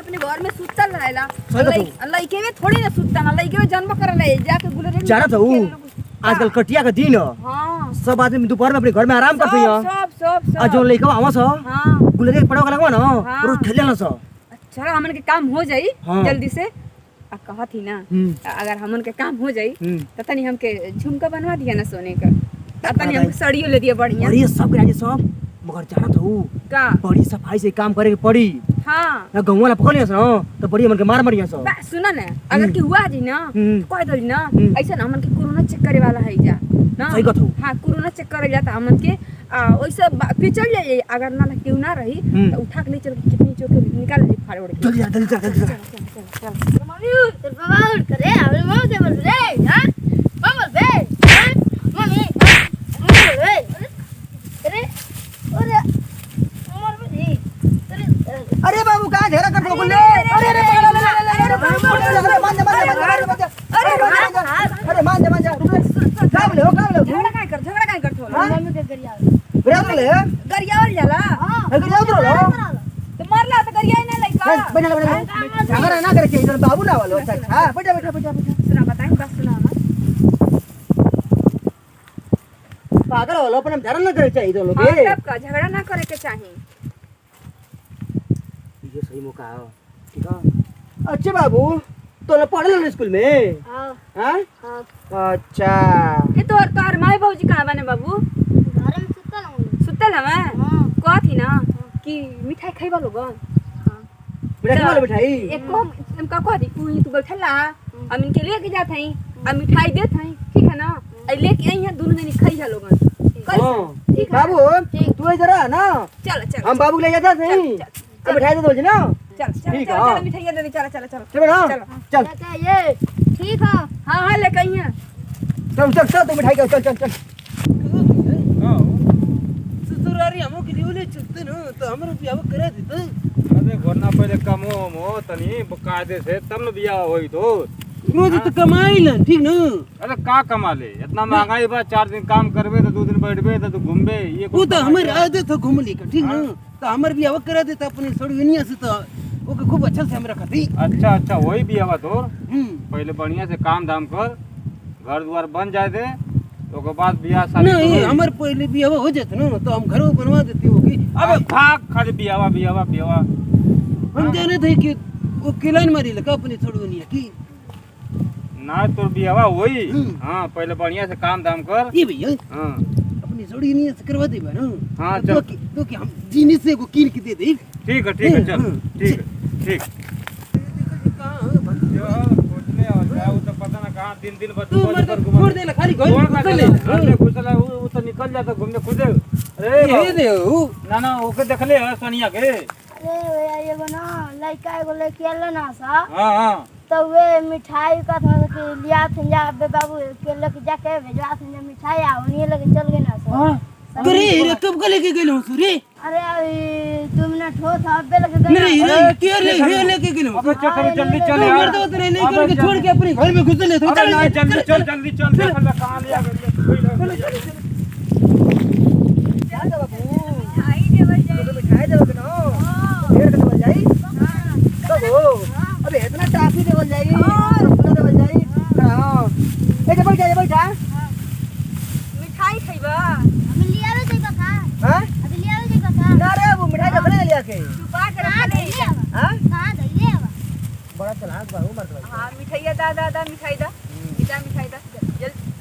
अपने घर में सुतल रहेला अल्लाह के में थोड़ी ना सुतता ना लइके में जन्म करला जाके गुलरे जाना था ऊ आजकल कटिया का दिन हां सब आदमी दोपहर में अपने घर में आराम करते हैं सब आ जो लइका आवा स हां गुलरे पड़ो का लगवा ना रोज खेले ना स अच्छा हमन के काम हो जाई जल्दी से आ कहा थी ना अगर हमन के काम हो जाई त तनी हमके झुमका बनवा दिया ना सोने का त तनी हमके साड़ियो ले दिया बढ़िया अरे सब के सब मगर जाना था ऊ का बड़ी सफाई से काम करे के पड़ी हां ना गंवा ला पकड़ लिया न तो बड़ी मन के मार मरिया स सुना ना अगर की हुआ जी ना कह दली ना ऐसा ना हमन के कोरोना चेक करे वाला है जा ना सही कथू हां कोरोना चेक करे जाता हमन के ओइसे फिचल जाए अगर ना क्यों ना रही तो उठा के ले चल के कितनी चोके निकाल ले फाड़ उड़ के जल्दी जा चल मम्मी तेरे बाबा उठ करे अरे मम्मी से बोल रे हां मम्मी बे मम्मी मम्मी बे अरे अरे मम्मी बे अरे बाबू कहां घेरा कर बोल ले अरे मान जा का बोले झगड़ा काहे कर थोड़ा मम्मी के गरिया गरियावल जाला हां गरियावल लो तो मारला तो गरिया नहीं लइका बैठा झगड़ा ना करे इधर बाबू ना वालो हां बैठा सुना बताई बस सुना ना पागल हो लो अपन झगड़ा ना करे चाहिए लोग हां सब का झगड़ा ना करे के चाहिए ये सही मौका है ठीक है अच्छे बाबू तो पढ़े लो स्कूल में हां हां अच्छा ये तोर माई बाबूजी कहां बने बाबू घर में सुतल हमें हां कह थी ना कि मिठाई खाइबा लोगन मिठाई एक को हमका कह दी तू बैठला हम इनके लेके जात हई आ मिठाई देत हई ठीक है ना आ लेके आई है दोनों जनी खाई है लोगन ठीक है बाबू तू इधर आ ना चल हम बाबू ले जाता सही तो मिठाई दे दो ना चल मिठाई दे दे चल चल ना चल ये ठीक है हां लेके आई है चल तू मिठाई चल ससुरारी हमो के लिए चलते न तो हमरो बियाह करे दे अरे घरना पहले कमो मो तनी कायदे से तब न बियाह होई तो रोज तो कमाई ल ठीक न अरे का कमा ले इतना महंगाई बा 4 दिन काम करबे तो 2 दिन बैठबे तो घूमबे ये वो तो हमर आदत है घूमली का ठीक न तो हमर बियाह करे दे तो अपने सड़ुनिया से तो ओके खूब अच्छा से हम रखती अच्छा वही बियाह तोर पहले बढ़िया से काम धाम कर घर द्वार बन जाए दे तो के बाद बियाह शादी नहीं हमर पहले बियाह हो जात न तो हम घरों बनवा देती होगी अबे भाग खाली बियाह हम जाने थे कि वो किलान मारी लगा अपने सड़ुनिया की ना तोर बियाह होई हां पहले बढ़िया से काम धाम कर ये भैया हां अपनी सड़ुनिया से करवा दे ना हां चल तो कि हम जीने से को कीन के दे दे ठीक है चल ठीक तो पता ना कहां दिन बाद छोड़ दे खाली घर घुसला वो तो निकल जाता घूमने खुद अरे ये दे ना ओके देख ले सोनिया के अरे यार ये बना लड़का एगो लेके आले ना सा हां तो वे मिठाई का था कि लिया थे जा बाबू के लेके जाके भेजवा थे मिठाई आ उन्हीं लेके चल गए ना सा अरे रे कब का लेके गेलो रे अरे तुम ना ठो था बे लेके गए नहीं रे के लेके गेलो अबे चल जल्दी चल यार मर दो तेरे नहीं करके छोड़ के अपने घर में घुस ले जल्दी चल देख ले कहां लिया अबे इतना टाफी देवल जाई रसगुल्ला देवल जाई हां ए बैठा मिठाई खाइबा अभी लिया वे जाई का हां अभी लिया वे जाई का ना रे वो मिठाई रख ले लिया के छुपा के रख दे हां कहां दे बड़ा चलाक बाबू मर गया हां मिठाई दा मिठाई दा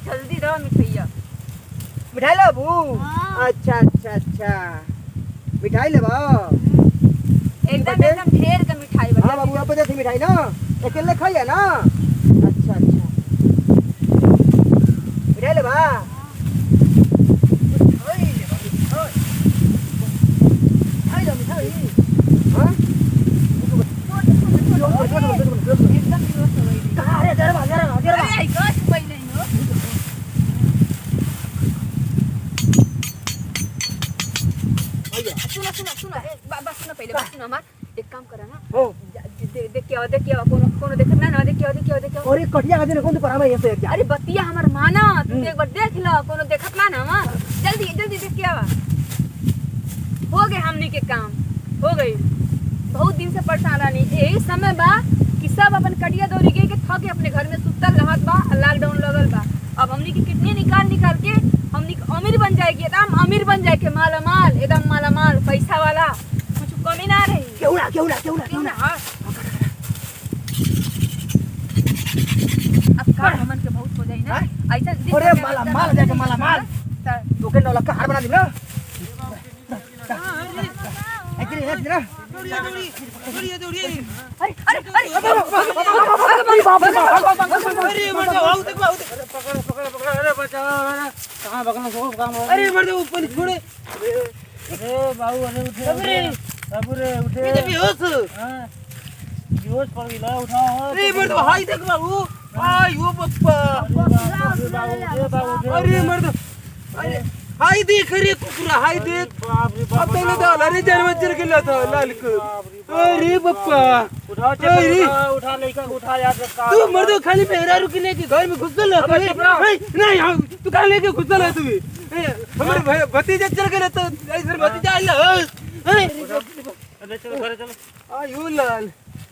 जल्दी दो मिठाई लो बाबू अच्छा मिठाई ले बा एकदम ढेर का मिठाई बा हां बाबू अब दे मिठाई ना अकेले खाइए ना अच्छा मिठाई ले बा सुनो पहले हमार एक काम करा ना देखियो कोनो देखत ना देखियो और ये कटिया का कौन तो परावा ऐसे क्या अरे बतिया हमर माना तू एक बार देख लो कोनो देखत ना ना जल्दी देखियो हो गए हमनी के काम हो गई बहुत दिन से परेशान रहनी। यही समय बा कि सब अपन कटिया दौड़ी के थक के अपने घर में सुतल रहत बा, लॉकडाउन लगल बा। अब हमनी की किडनी निकाल के हमनी अमीर बन जाएगी, एकदम अमीर बन जाए के, मालामाल, एकदम मालामाल, पैसा वाला, कुछ कमी ना रही। क्यों ना अब का हमन के बहुत हो जाई ना ऐसा। अरे मालामाल जाके मालामाल तो के नौलक्खा हार बना दी ना। इधर अरे अरे अरे अरे बाप रे अरे मर जाओ, आओ देख, पकड़, अरे बचाओ, कहाँ भगना सो काम हो। अरे मर जाओ, ऊपर छोड़े। अरे बाबू, अरे उठे बाबू रे, उठे। ये बेहोश। हां बेहोश पड़ गई, ला उठाओ। अरे मर जाओ, हाय देख बाबू, आयो पप्पा। अरे मर जाओ, अरे हाय देख, अरे कुकुरा, हाय देख। अब तो ना अरे जन्म चल के ला था लाल को। अरे पप्पा उठाओ, उठा लइका उठा यार। तू मर दो, खाली मेहरा रुकने के घर में घुसल ना नहीं हाँ, तू कहाँ लेके घुसल है? तू हमारे भतीजा चल के रहता ऐसे भतीजा अरे चलो घरे चलो। आयो लाल,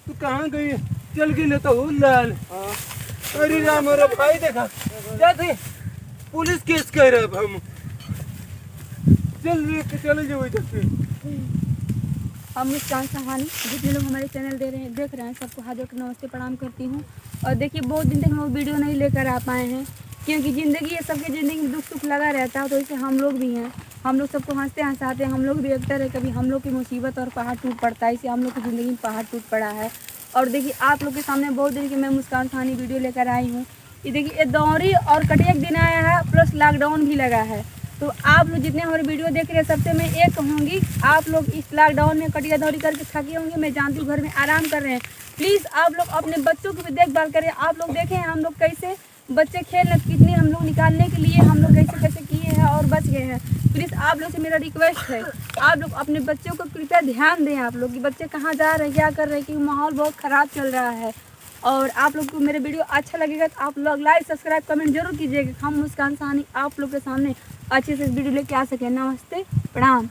तू कहाँ गई? चल के लेता हूँ लाल। अरे राम, मेरा भाई देखा जाते पुलिस केस कर रहे अब हम। चल जाओ इधर से। हम मुस्कान सहानी, जितने लोग हमारे चैनल देख रहे हैं सबको हाथ जोड़ नमस्ते प्रणाम करती हूँ। और देखिए बहुत दिन तक हम वीडियो नहीं लेकर आ पाए हैं क्योंकि ज़िंदगी है, सबकी ज़िंदगी में दुख सुख लगा रहता है। तो इसे हम लोग भी हैं, हम लोग सबको हंसते हंसाते हैं, हम लोग भी एक्टर है। कभी हम लोग की मुसीबत और पहाड़ टूट पड़ता है, इसे हम लोग की ज़िंदगी में पहाड़ टूट पड़ा है। और देखिए आप लोग के सामने बहुत दिन की मैं मुस्कान सहानी वीडियो लेकर आई हूँ। ये देखिए ये दौरी और कटिया एक दिन आया है, प्लस लॉकडाउन भी लगा है। तो आप लोग जितने हमारे वीडियो देख रहे हैं सबसे मैं एक कहूँगी, आप लोग इस लॉकडाउन में कटिया दौड़ी करके थके होंगे, मैं जानती हूँ घर में आराम कर रहे हैं। प्लीज़ आप लोग अपने बच्चों की भी देखभाल करें। आप लोग देखें हम लोग कैसे बच्चे खेल रहे, कितनी हम लोग निकालने के लिए हम लोग कैसे कैसे किए हैं और बच गए हैं। प्लीज़ आप लोग से मेरा रिक्वेस्ट है, आप लोग अपने बच्चों को कृपया ध्यान दें। आप लोग कि बच्चे कहाँ जा रहे हैं, क्या कर रहे हैं, क्योंकि माहौल बहुत ख़राब चल रहा है। और आप लोग को मेरे वीडियो अच्छा लगेगा तो आप लोग लाइक सब्सक्राइब कमेंट जरूर कीजिएगा। हम मुस्कान सहानी आप लोग के सामने अच्छे से वीडियो लेके आ सकें। नमस्ते प्रणाम।